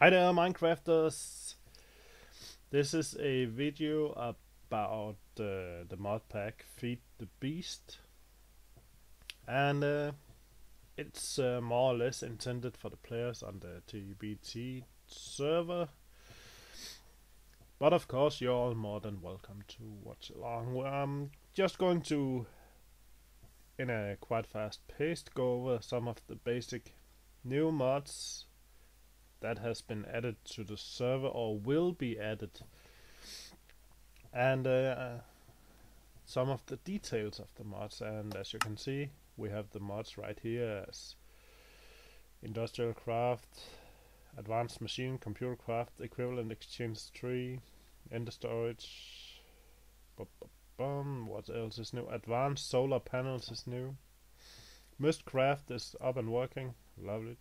Hi there, Minecrafters! This is a video about the mod pack Feed the Beast, and it's more or less intended for the players on the TeBt server. But of course, you're all more than welcome to watch along. I'm just going to, in a quite fast pace, go over some of the basic new mods that has been added to the server or will be added, and some of the details of the mods. And as you can see, we have the mods right here as industrial craft, advanced machine, computer craft, equivalent exchange tree, ender storage. What else is new? Advanced solar panels is new. Mistcraft is up and working. Lovely.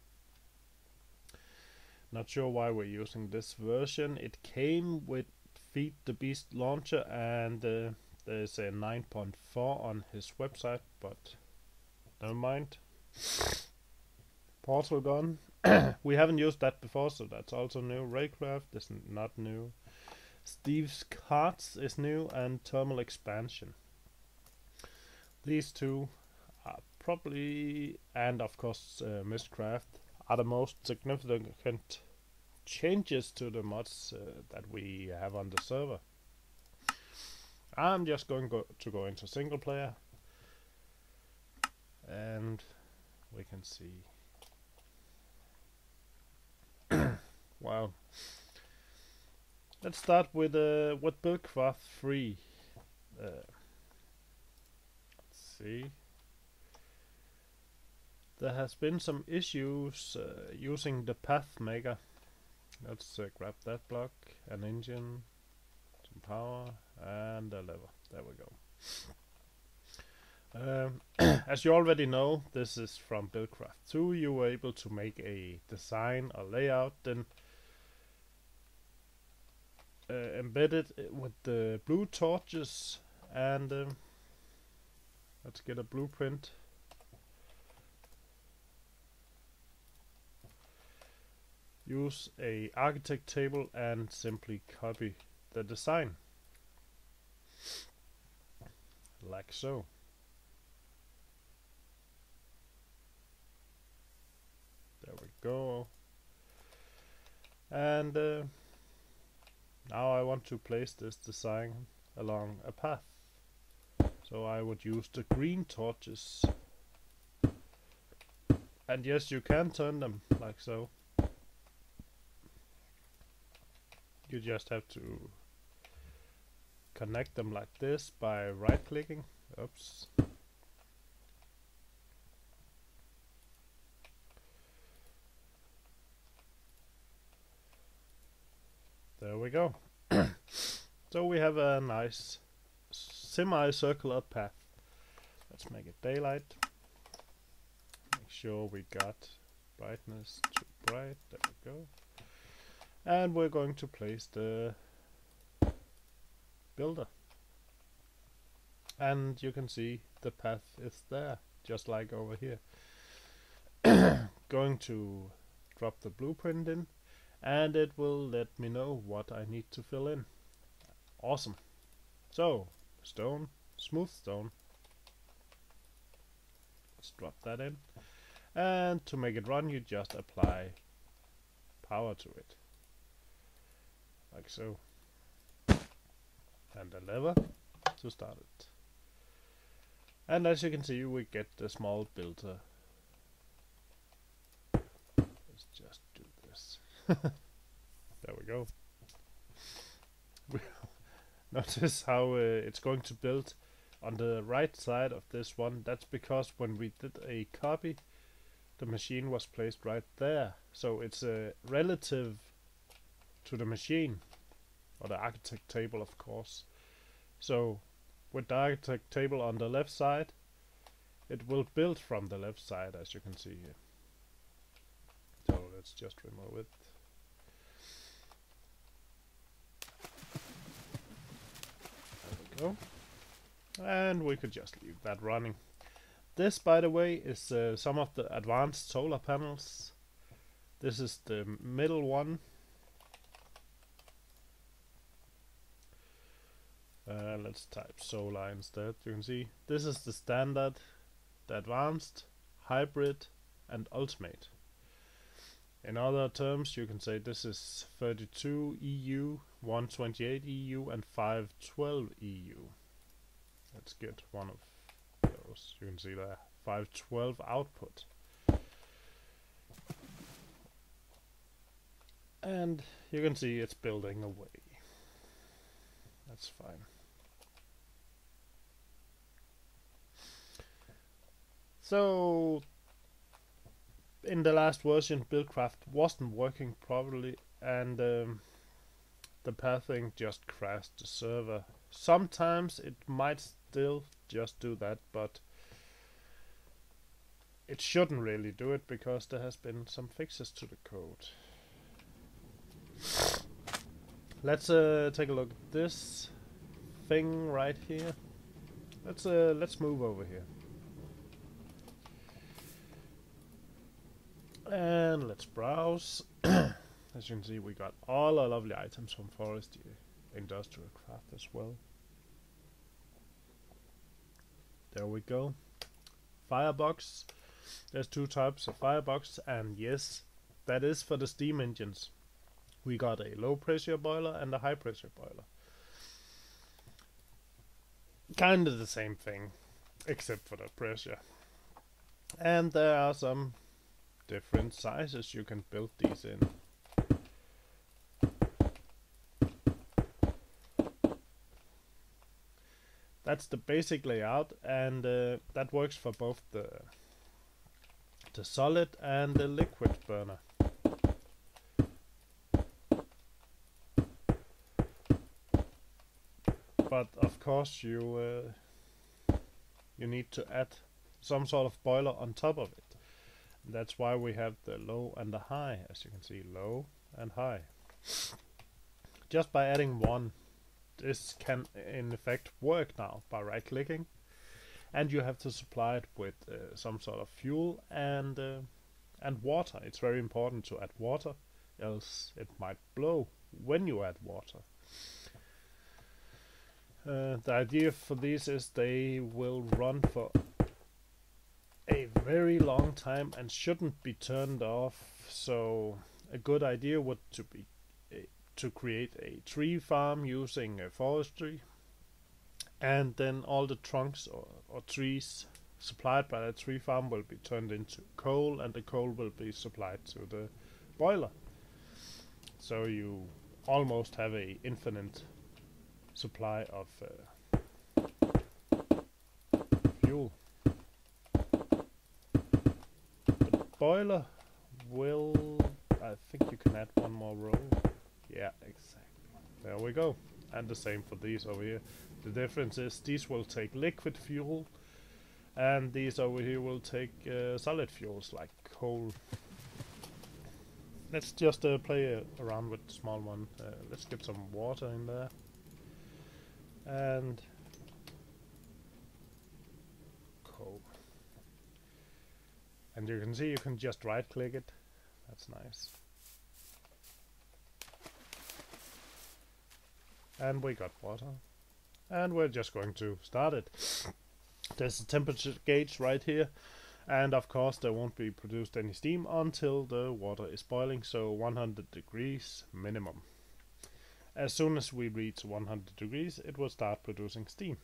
Not sure why we're using this version. It came with Feed the Beast launcher, and there's a 9.4 on his website, but never mind. Portal gun. We haven't used that before, so that's also new. Raycraft is not new. Steve's Carts is new, and thermal expansion. These two are probably, and of course Mistcraft, are the most significant changes to the mods that we have on the server. I'm just going to go into single player, and we can see. Wow. Let's start with Buildcraft 3. Let's see. There has been some issues using the path maker. Let's grab that block, an engine, some power, and a lever. There we go. As you already know, this is from Buildcraft 2. You were able to make a design or layout, then embed it with the blue torches, and let's get a blueprint. Use a architect table and simply copy the design, like so. There we go. And now I want to place this design along a path, so I would use the green torches, and yes, you can turn them like so. You just have to connect them like this by right clicking. Oops. There we go. So we have a nice semi-circular path. Let's make it daylight. Make sure we got brightness too bright. There we go. And we're going to place the builder. And you can see the path is there, just like over here. Going to drop the blueprint in, and it will let me know what I need to fill in. Awesome. So, stone, smooth stone. Let's drop that in. And to make it run, you just apply power to it. Like so. And a lever to start it. And as you can see, we get the small builder. Let's just do this. There we go. Notice how it's going to build on the right side of this one. That's because when we did a copy, the machine was placed right there. So it's relative to the machine, or the architect table, of course. So with the architect table on the left side, it will build from the left side, as you can see here. So let's just remove it. There we go. And we could just leave that running. This, by the way, is some of the advanced solar panels This is the middle one. Let's type solar instead. You can see this is the standard, the advanced, hybrid, and ultimate. In other terms, you can say this is 32 EU, 128 EU, and 512 EU. Let's get one of those. You can see there, 512 output. And you can see it's building away. That's fine. So in the last version, Buildcraft wasn't working properly, and the pathing just crashed the server. Sometimes it might still just do that, but it shouldn't really do it because there has been some fixes to the code. Let's take a look at this thing right here. Let's move over here. And let's browse. As you can see, we got all our lovely items from Forest Industrial Craft as well. There we go. Firebox. There's two types of firebox, and yes, that is for the steam engines. We got a low pressure boiler and a high pressure boiler. Kind of the same thing, except for the pressure. And there are some different sizes you can build these in. That's the basic layout, and that works for both the solid and the liquid burner. But of course you need to add some sort of boiler on top of it. That's why we have the low and the high, as you can see, low and high. Just by adding one, this can in effect work now by right clicking, and you have to supply it with some sort of fuel and water. It's very important to add water, else it might blow when you add water. The idea for these is they will run for a very long time and shouldn't be turned off. So a good idea would be to create a tree farm using forestry, and then all the trunks or trees supplied by the tree farm will be turned into coal, and the coal will be supplied to the boiler. So you almost have a infinite supply of fuel. The boiler will, I think you can add one more row. Yeah, exactly. There we go. And the same for these over here. The difference is these will take liquid fuel, and these over here will take solid fuels like coal. Let's just play around with the small one. Let's get some water in there. And coal. And you can see you can just right click it. That's nice. And we got water. And we're just going to start it. There's a temperature gauge right here. And of course there won't be produced any steam until the water is boiling, so 100 degrees minimum. As soon as we reach 100 degrees, it will start producing steam.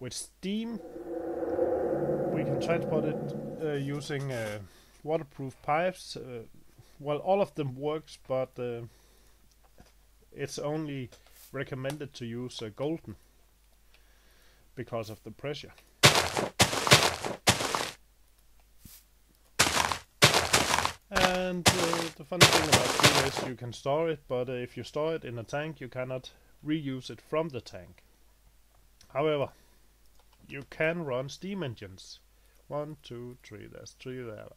With steam, we can transport it using waterproof pipes. Well, all of them works, but it's only recommended to use golden because of the pressure. And the funny thing about steam is you can store it, but if you store it in a tank, you cannot reuse it from the tank. However, you can run steam engines. 1, 2, 3, there's 3 there.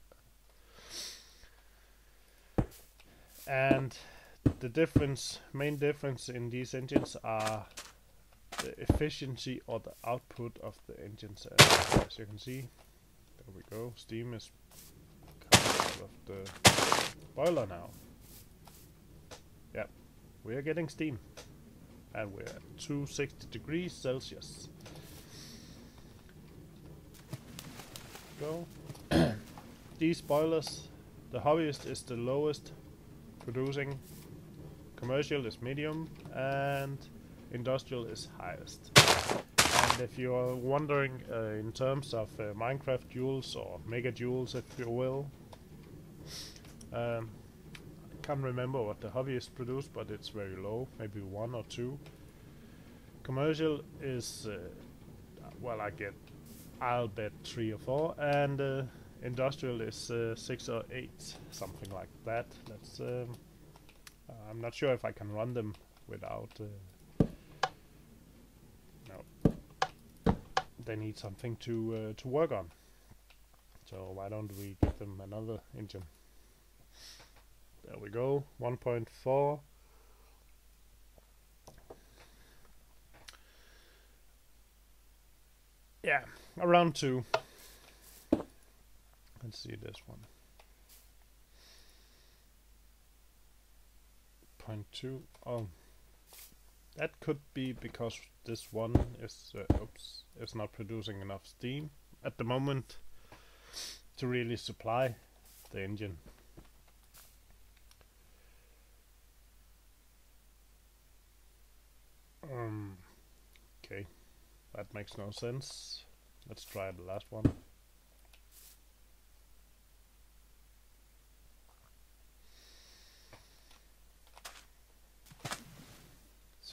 And the main difference in these engines are the efficiency or the output of the engines. As you can see, there we go, steam is out of the boiler now. Yep, we are getting steam. And we're at 260 degrees Celsius. Go. These boilers, the hobbyist is the lowest producing, commercial is medium, and industrial is highest. And if you are wondering in terms of Minecraft joules or megajoules, if you will, I can't remember what the hobbyist produced, but it's very low, maybe 1 or 2. Commercial is, well, I'll bet 3 or 4, and industrial is 6 or 8, something like that. That's I'm not sure if I can run them without. No, they need something to work on. So why don't we give them another engine? There we go, 1.4. Yeah, around 2. Let's see this one. 0.2. Oh, that could be because this one is not producing enough steam at the moment to really supply the engine. Okay, that makes no sense. Let's try the last one.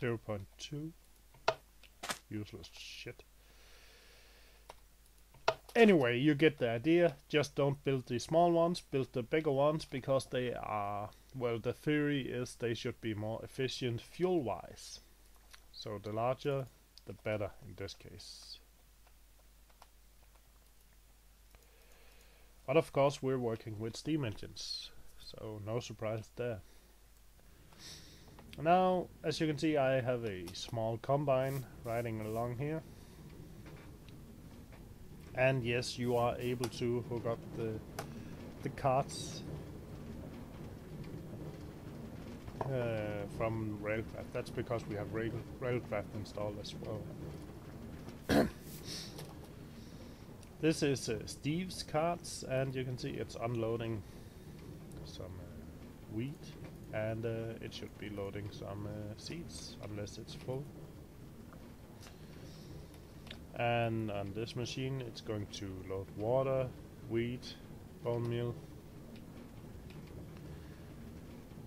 .2. Useless shit. Anyway, you get the idea. Just don't build the small ones, build the bigger ones, because they are, well, the theory is they should be more efficient fuel-wise. So the larger, the better in this case. But of course we're working with steam engines, so no surprise there. Now, as you can see, I have a small combine riding along here. And yes, you are able to hook up the carts from Railcraft. That's because we have Railcraft installed as well. This is Steve's carts, and you can see it's unloading some wheat, and it should be loading some seeds, unless it's full. And on this machine it's going to load water, wheat, bone meal,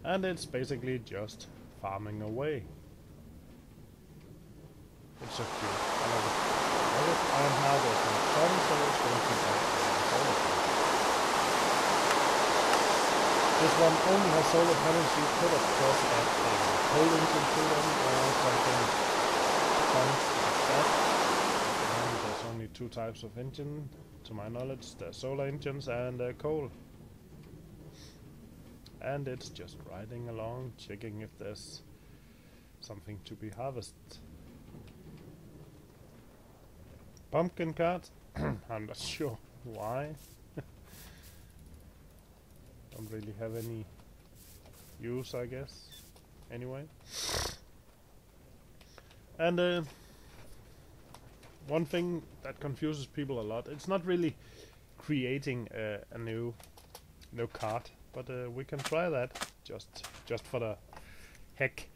and it's basically just farming away. It's so cute. I love it. And now there's no sun, so it's going to be solar panels. This one only has solar panels. You could of course add a coal engine to them or something fun like that. And there's only 2 types of engine, to my knowledge. There's solar engines and coal. And it's just riding along, checking if there's something to be harvested. Pumpkin cart? I'm not sure why. Don't really have any use, I guess. Anyway. And one thing that confuses people a lot, it's not really creating a new cart, but we can try that just for the heck.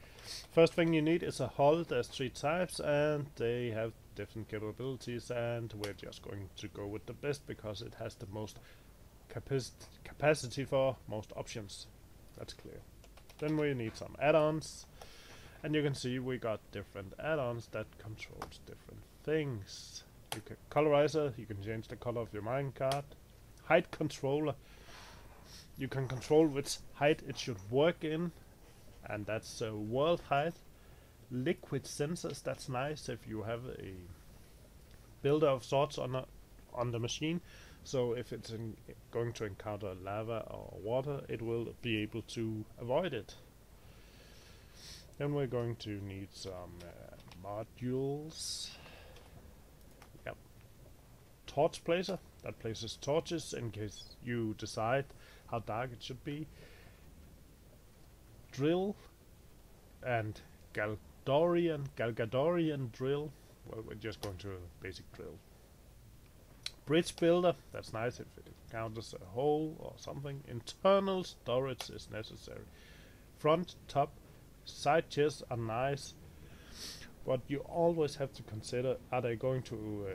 First thing you need is a hull. There's 3 types and they have different capabilities, and we're just going to go with the best because it has the most capacity for most options. That's clear. Then we need some add-ons, and you can see we got different add-ons that controls different things. You can colorizer, you can change the color of your minecart. Height controller, you can control which height it should work in, and that's world height. Liquid sensors, that's nice if you have a builder of sorts on the machine. So if it's going to encounter lava or water, it will be able to avoid it. Then we're going to need some modules. Yep. Torch placer, that places torches in case you decide how dark it should be. Drill and Galgadorian drill. Well, we're just going to a basic drill. Bridge builder, that's nice if it counters a hole or something. Internal storage is necessary. Front, top, side chests are nice, but you always have to consider, are they going to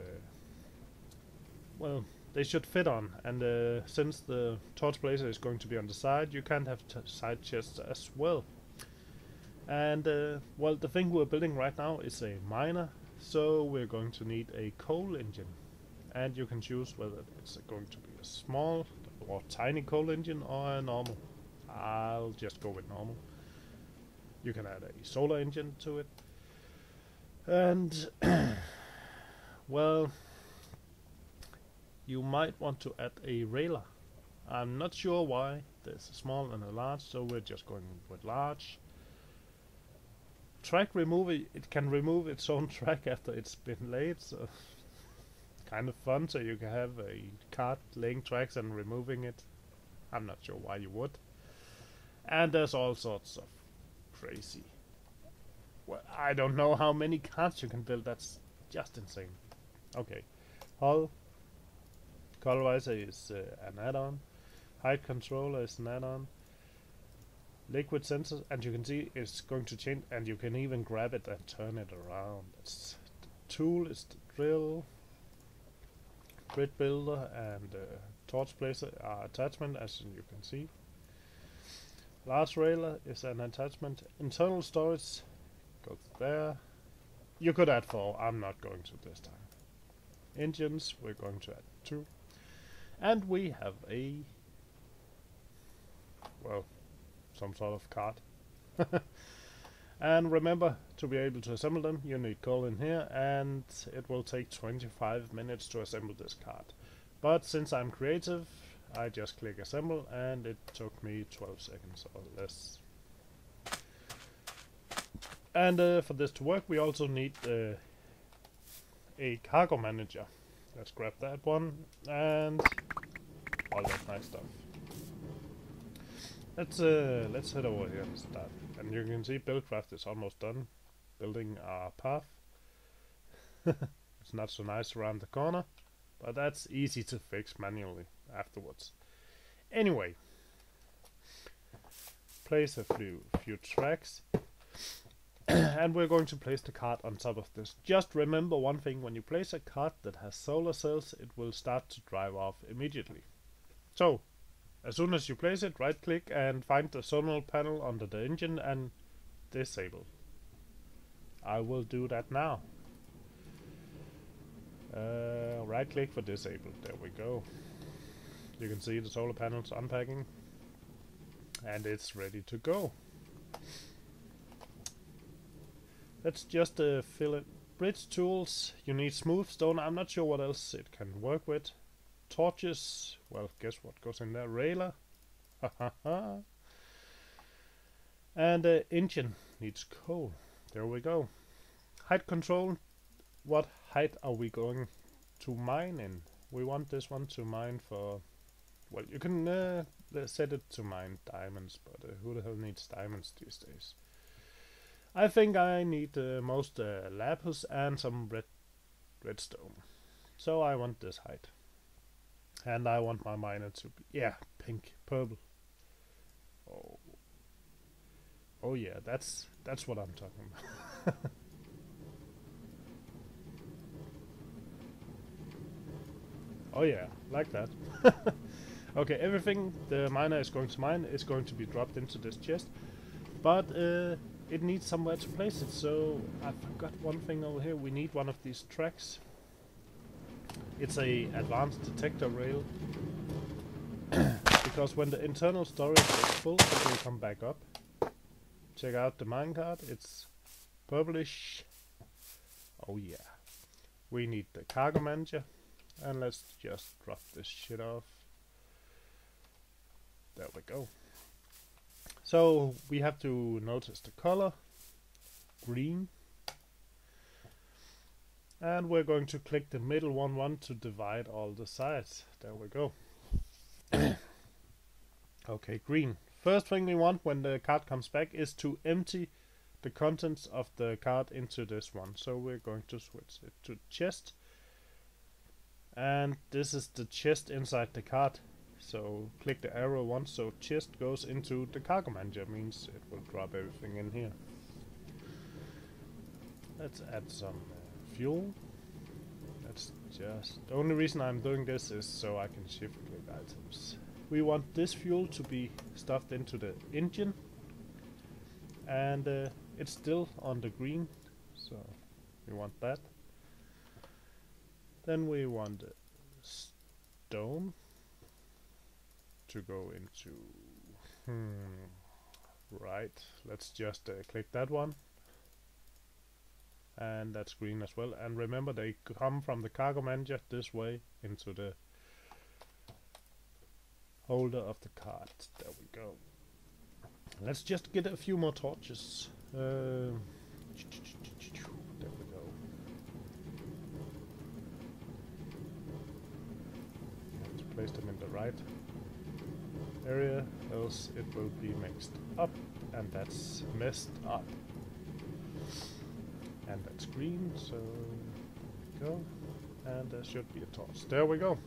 well, they should fit on, and since the torch blazer is going to be on the side, you can't have side chests as well. And well, the thing we're building right now is a miner, so we're going to need a coal engine, and you can choose whether it's going to be a small or tiny coal engine or a normal. I'll just go with normal. You can add a solar engine to it, and well, you might want to add a railer. I'm not sure why. There's a small and a large, so we're just going with large. Track remover, it can remove its own track after it's been laid, so kind of fun. So you can have a cart laying tracks and removing it. I'm not sure why you would. And there's all sorts of crazy. Well, I don't know how many carts you can build. That's just insane. Okay, hull colorizer is an add-on. Height controller is an add-on. Liquid sensor, and you can see it's going to change, and you can even grab it and turn it around. The tool is the drill. Grid builder and torch blazer are attachment, as you can see. Large railer is an attachment. Internal storage goes there. You could add 4. I'm not going to this time. Engines, we're going to add 2. And we have a, well, some sort of cart. And remember, to be able to assemble them, you need coal in here, and it will take 25 minutes to assemble this cart. But since I'm creative, I just click assemble, and it took me 12 seconds or less. And for this to work, we also need a cargo manager. Let's grab that one, and all that nice stuff. Let's head over here and start. And you can see Buildcraft is almost done building our path. It's not so nice around the corner, but that's easy to fix manually afterwards. Anyway, place a few tracks. And we're going to place the cart on top of this. Just remember one thing: when you place a cart that has solar cells, it will start to drive off immediately. So, as soon as you place it, right click and find the solar panel under the engine and disable. I will do that now. Right click for disable. There we go. You can see the solar panels unpacking, and it's ready to go. Let's just fill it. Bridge tools, you need smooth stone. I'm not sure what else it can work with. Torches, well, guess what goes in there? Railer. And engine needs coal. There we go. Height control. What height are we going to mine in? We want this one to mine for, well, you can set it to mine diamonds, but who the hell needs diamonds these days? I think I need most lapis and some redstone. So I want this height. And I want my miner to be, yeah, pink, purple. Oh, oh yeah, that's what I'm talking about. Oh yeah, like that. Okay, everything the miner is going to mine is going to be dropped into this chest, but it needs somewhere to place it. So I forgot one thing over here. We need one of these tracks. It's a advanced detector rail, because when the internal storage is full, it will come back up. Check out the minecart, it's purplish. Oh yeah. We need the cargo manager, and let's just drop this shit off. There we go. So we have to notice the color, green. And we're going to click the middle one to divide all the sides. There we go. Okay, green. First thing we want when the card comes back is to empty the contents of the card into this one. So we're going to switch it to chest. And this is the chest inside the card. So click the arrow once so chest goes into the cargo manager. Means it will drop everything in here. Let's add some fuel. That's just the only reason I'm doing this is so I can shift click items. We want this fuel to be stuffed into the engine, and it's still on the green, so we want that. Then we want the stone to go into right. Let's just click that one, and that's green as well. And remember, they come from the cargo manager this way into the holder of the card. There we go. Let's just get a few more torches. There we go. Have to place them in the right area, else it will be mixed up, and that's messed up. And that's green, so go. And there should be a torch. There we go.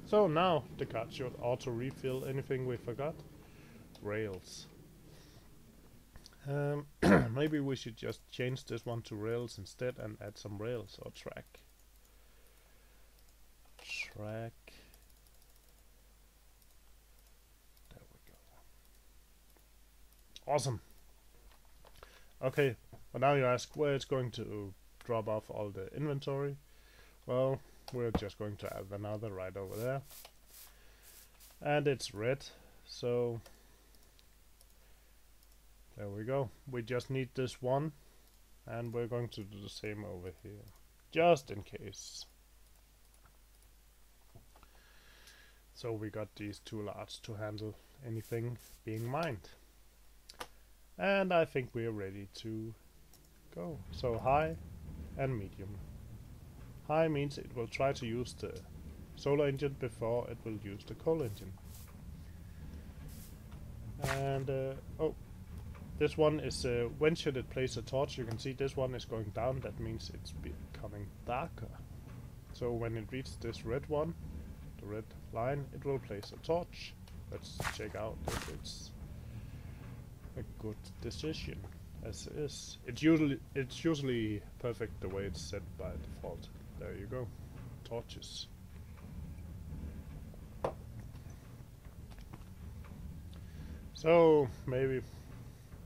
So now the card should auto refill anything we forgot. Rails. Maybe we should just change this one to rails instead and add some rails or track. Track. There we go. Awesome. Okay, but now you ask where it's going to drop off all the inventory. Well, we're just going to add another right over there. And it's red, so there we go. We just need this one, and we're going to do the same over here, just in case. So we got these two large to handle anything being mined. And I think we're ready to go. So high and medium. High means it will try to use the solar engine before it will use the coal engine. And oh, this one is when should it place a torch? You can see this one is going down. That means it's becoming darker. So when it reaches this red one, the red line, it will place a torch. Let's check out if it's a good decision. As is, it's usually perfect the way it's set by default. There you go, torches. So maybe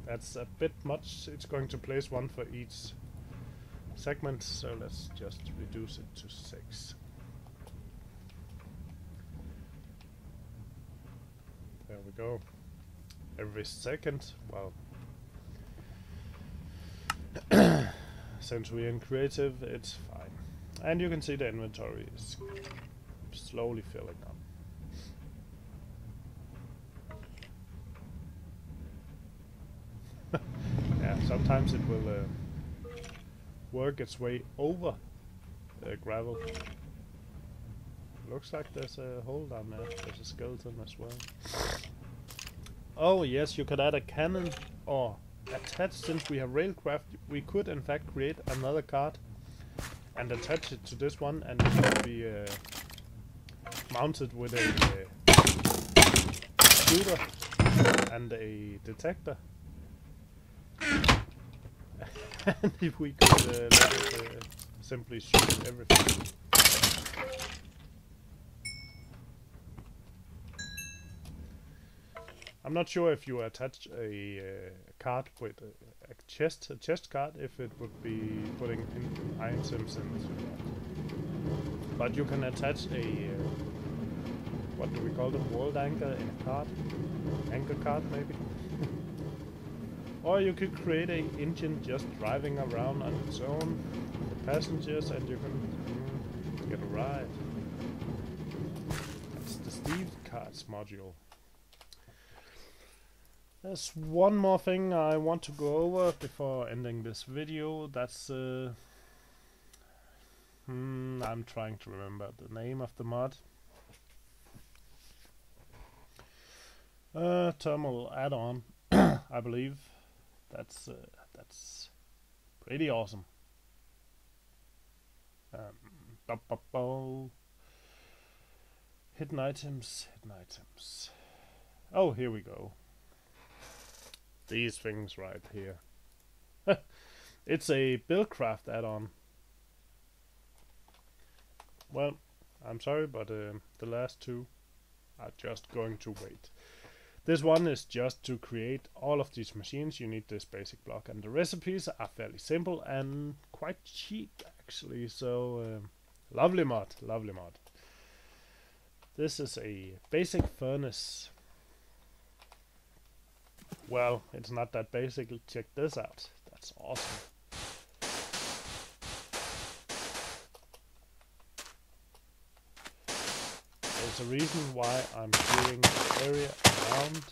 that's a bit much. It's going to place one for each segment, so let's just reduce it to 6. There we go. Every second, well, since we're in creative, it's fine. And you can see the inventory is slowly filling up. Yeah, sometimes it will work its way over gravel. Looks like there's a hole down there. There's a skeleton as well. Oh yes, you could add a cannon or attach. Since we have railcraft, we could in fact create another card and attach it to this one, and it should be mounted with a shooter and a detector. And if we could let it simply shoot everything. I'm not sure if you attach a card with a chest card, if it would be putting in items into that. But you can attach a what do we call them? World anchor in a card, anchor card maybe. Or you could create a engine just driving around on its own, the passengers, and you can get a ride. That's the Steve cards module. There's one more thing I want to go over before ending this video. That's I'm trying to remember the name of the mod. Thermal add-on, I believe. That's pretty awesome. Hidden items, hidden items. Oh, here we go. These things right here. It's a Buildcraft add-on. Well, I'm sorry, but the last two are just going to wait. This one is just to create all of these machines. You need this basic block, and the recipes are fairly simple and quite cheap actually. So lovely mod, lovely mod. This is a basic furnace. Well, it's not that basic. Check this out. That's awesome. There's a reason why I'm clearing the area around.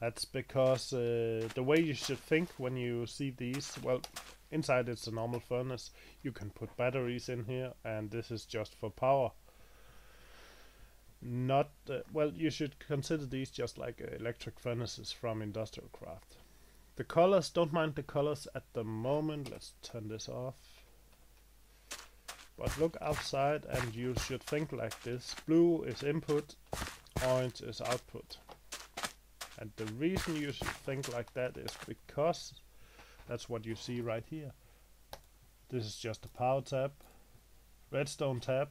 That's because the way you should think when you see these, well, inside it's a normal furnace. You can put batteries in here, and this is just for power. Not well, you should consider these just like electric furnaces from industrial craft. The colors, don't mind the colors at the moment. Let's turn this off. But look outside and you should think like this. Blue is input, orange is output. And the reason you should think like that is because that's what you see right here. This is just a power tab, redstone tab.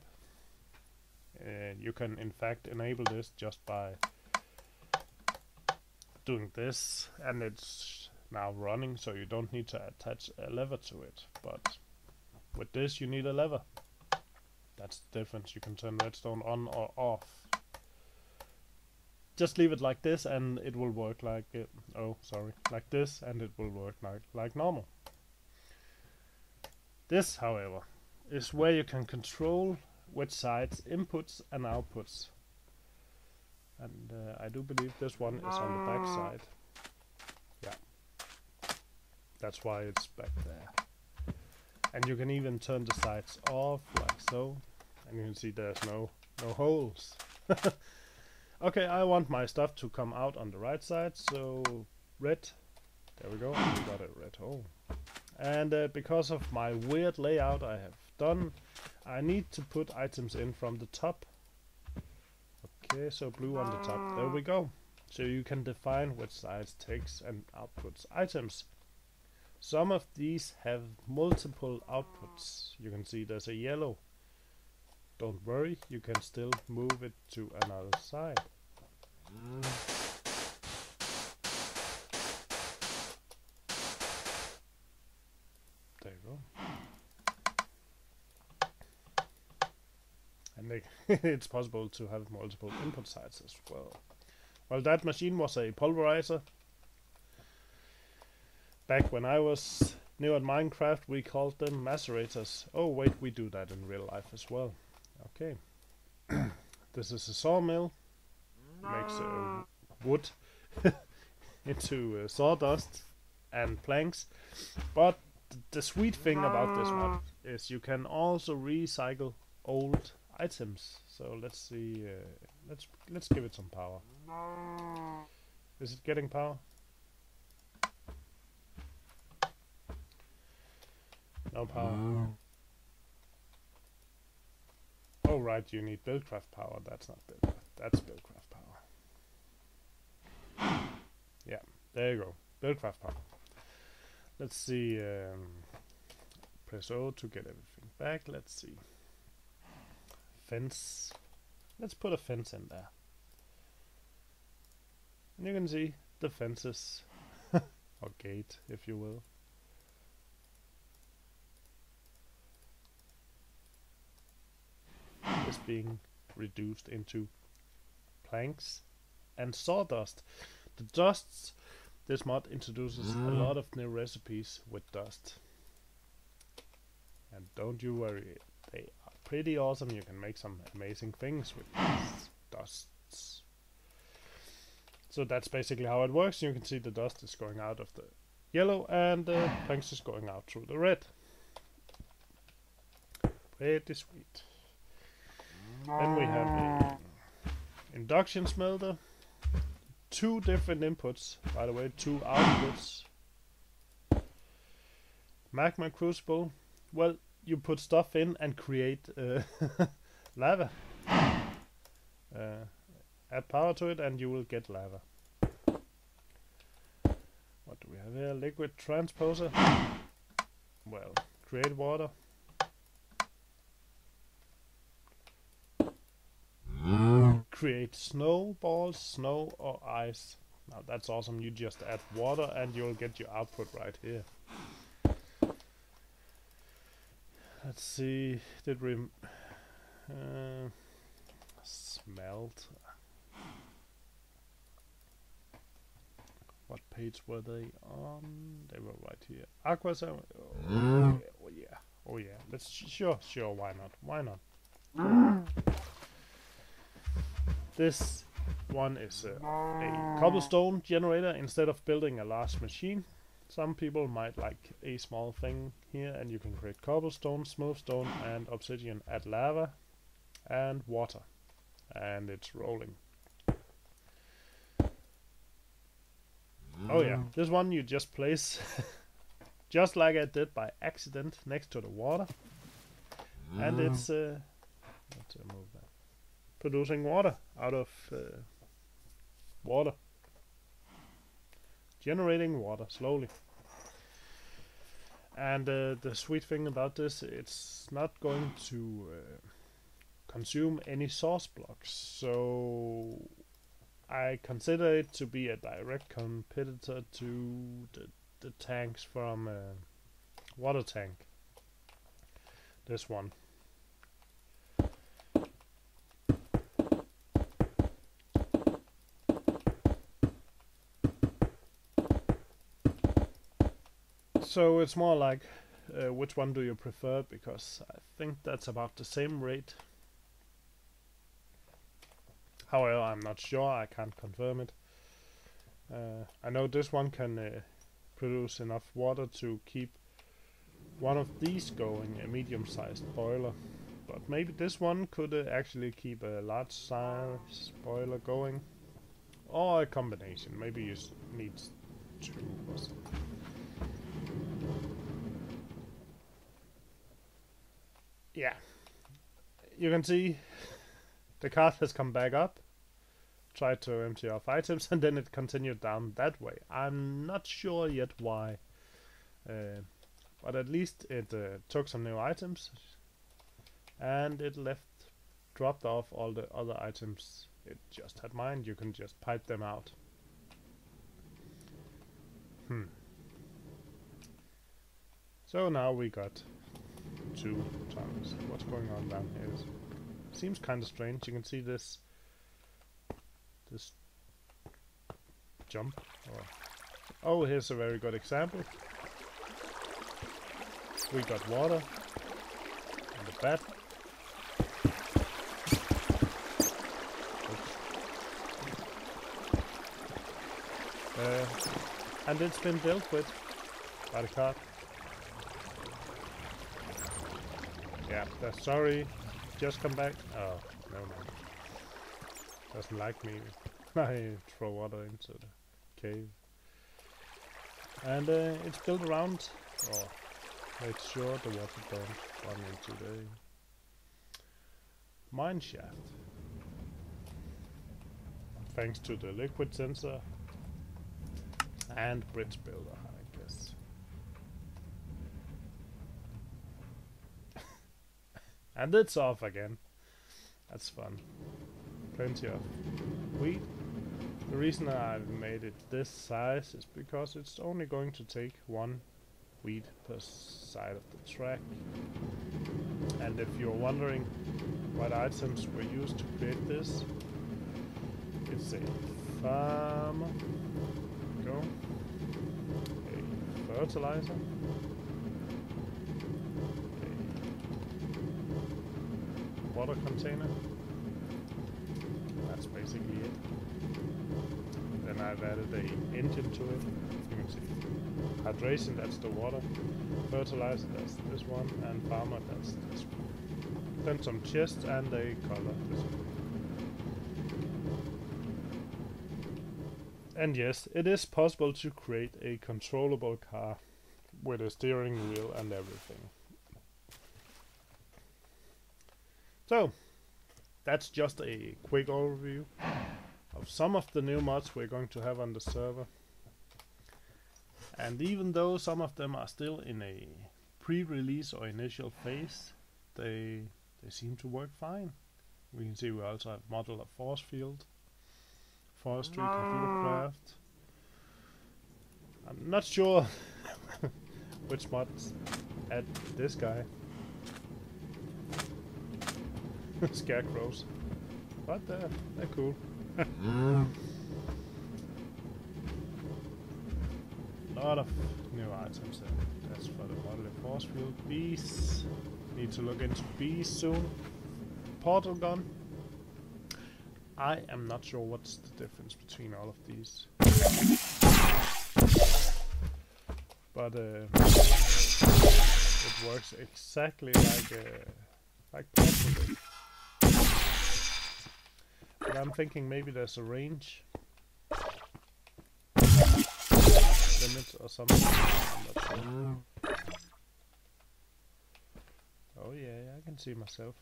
You can in fact enable this just by doing this, and it's now running, so you don't need to attach a lever to it. But with this you need a lever. That's the difference. You can turn redstone on or off. Just leave it like this and it will work like it. Oh, sorry, like this, and it will work like normal. This, however, is where you can control which sides inputs and outputs. And I do believe this one is on the back side. Yeah, that's why it's back there. And you can even turn the sides off like so, and you can see there's no holes. Okay, I want my stuff to come out on the right side, so red. There we go, we got a red hole. And because of my weird layout I have done, I need to put items in from the top. Okay, so blue on the top. There we go. So you can define which sides takes and outputs items. Some of these have multiple outputs. You can see there's a yellow. Don't worry, you can still move it to another side. There you go. And it's possible to have multiple input sides as well. Well, that machine was a pulverizer. Back when I was new at Minecraft, we called them macerators. Oh wait, we do that in real life as well. Okay. This is a sawmill. Makes wood into sawdust and planks. But the sweet thing about this mod is you can also recycle old items. So let's see. Let's give it some power. Is it getting power? No power. Oh right, you need Buildcraft power. That's not Buildcraft. That's Buildcraft power. Yeah, there you go. Buildcraft power. Let's see. Press O to get everything back. Let's see. Fence. Let's put a fence in there. And you can see the fences, or gate, if you will. Is being reduced into planks and sawdust. The dusts, this mod introduces a lot of new recipes with dust. And don't you worry, they are pretty awesome. You can make some amazing things with these dusts. So that's basically how it works. You can see the dust is going out of the yellow and the planks is going out through the red. Pretty sweet. Then we have a induction smelter. 2 different inputs, by the way, 2 outputs. Magma crucible. Well, you put stuff in and create lava. Add power to it and you will get lava. What do we have here? Liquid transposer. Well, create water. Create snowballs, snow or ice. Now that's awesome. You just add water and you'll get your output right here. Let's see. Did we smelt? What page were they on? They were right here. Aqua. Oh yeah. Oh yeah. Let's sure. Why not? Why not? This one is a cobblestone generator instead of building a large machine. Some people might like a small thing here, and you can create cobblestone, smooth stone, and obsidian. Add lava and water, and it's rolling. Oh yeah, this one you just place just like I did by accident next to the water, and it's let's move that. Producing water out of water. Generating water slowly. And the sweet thing about this, it's not going to consume any source blocks, so I consider it to be a direct competitor to the tanks from water tank. This one. So it's more like which one do you prefer, because I think that's about the same rate. However, I'm not sure, I can't confirm it. I know this one can produce enough water to keep one of these going, a medium-sized boiler. But maybe this one could actually keep a large-size boiler going. Or a combination, maybe you need 2 or something. Yeah, you can see the cart has come back up, tried to empty off items, and then it continued down that way. I'm not sure yet why, but at least it took some new items, and it dropped off all the other items it just had mined. You can just pipe them out. So now we got 2 tunnels. What's going on down here? Seems kind of strange. You can see this jump. Oh, here's a very good example. We got water in the bed. And it's been dealt with by the cart. Yeah, sorry, just come back. Oh, no man. Doesn't like me. I throw water into the cave. And it's built around, or make sure the water don't run into the mine shaft. Thanks to the liquid sensor and bridge builder, I guess. And it's off again. That's fun. Plenty of wheat. The reason I've made it this size is because it's only going to take 1 wheat per side of the track. And if you're wondering what items were used to create this, it's a farm, a fertilizer, a water container. That's basically it. Then I've added a engine to it. You can see hydration, that's the water. Fertilizer, that's this one, and farmer, that's this one. then some chests and a color. And yes, it is possible to create a controllable car with a steering wheel and everything. So, that's just a quick overview of some of the new mods we're going to have on the server. And even though some of them are still in a pre-release or initial phase, they seem to work fine. We can see we also have model of force field, forestry, computer craft. I'm not sure which mods add this guy. Scarecrows, but they're cool. Lot of new items there. That's for the model of force field. Bees. Need to look into bees soon. Portal gun. I am not sure what's the difference between all of these. But it works exactly like portal did. But I'm thinking maybe there's a range limit or something. I'm not sure. Oh yeah, I can see myself.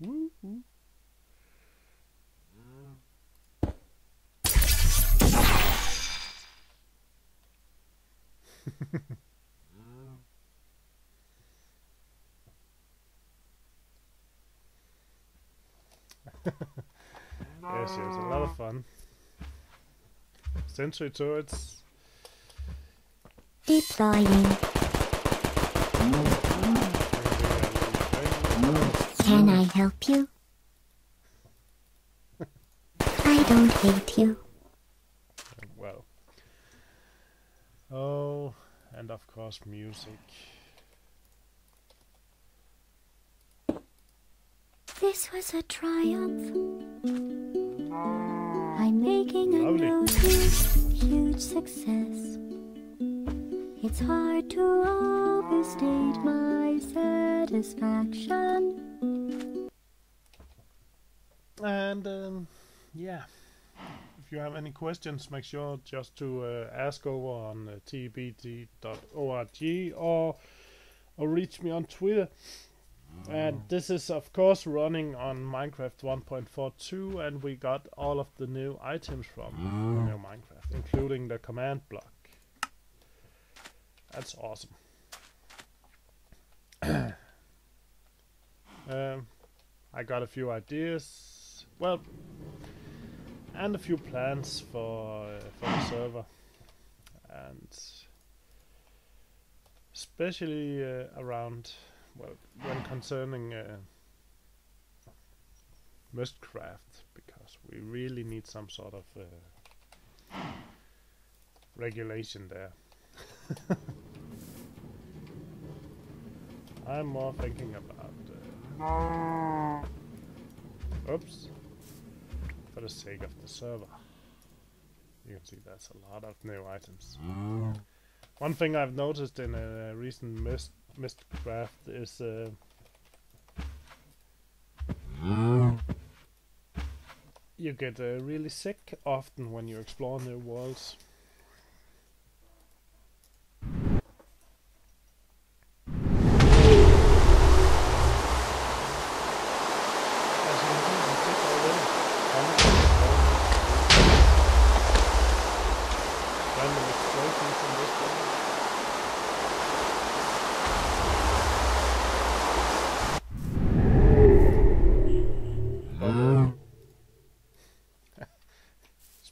Woo -hoo. Yes, a lot of fun. Sentry turrets. Deploying. Can I help you? I don't hate you. Well. Oh, and of course music. This was a triumph. I'm making a Lovely. huge success. It's hard to overstate my satisfaction. And yeah, if you have any questions, make sure just to ask over on TeBt.org or reach me on Twitter. And this is of course running on Minecraft 1.42, and we got all of the new items from the new Minecraft, including the command block. That's awesome. I got a few ideas, well, and a few plans for the server, and especially around, well, when concerning Buildcraft, because we really need some sort of regulation there. I'm more thinking about oops, for the sake of the server. You can see there's a lot of new items. One thing I've noticed in a recent Buildcraft is you get really sick often when you explore new worlds.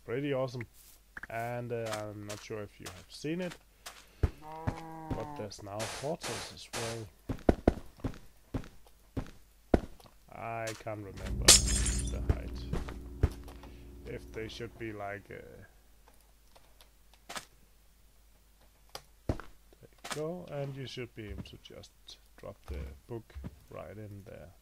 Pretty awesome, and I'm not sure if you have seen it, but there's now portals as well. I can't remember the height, if they should be like there you go, and you should be able to just drop the book right in there.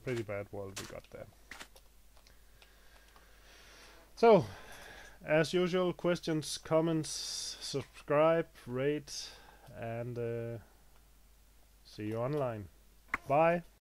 Pretty bad world we got there. So, as usual, questions, comments, subscribe, rate, and see you online. Bye.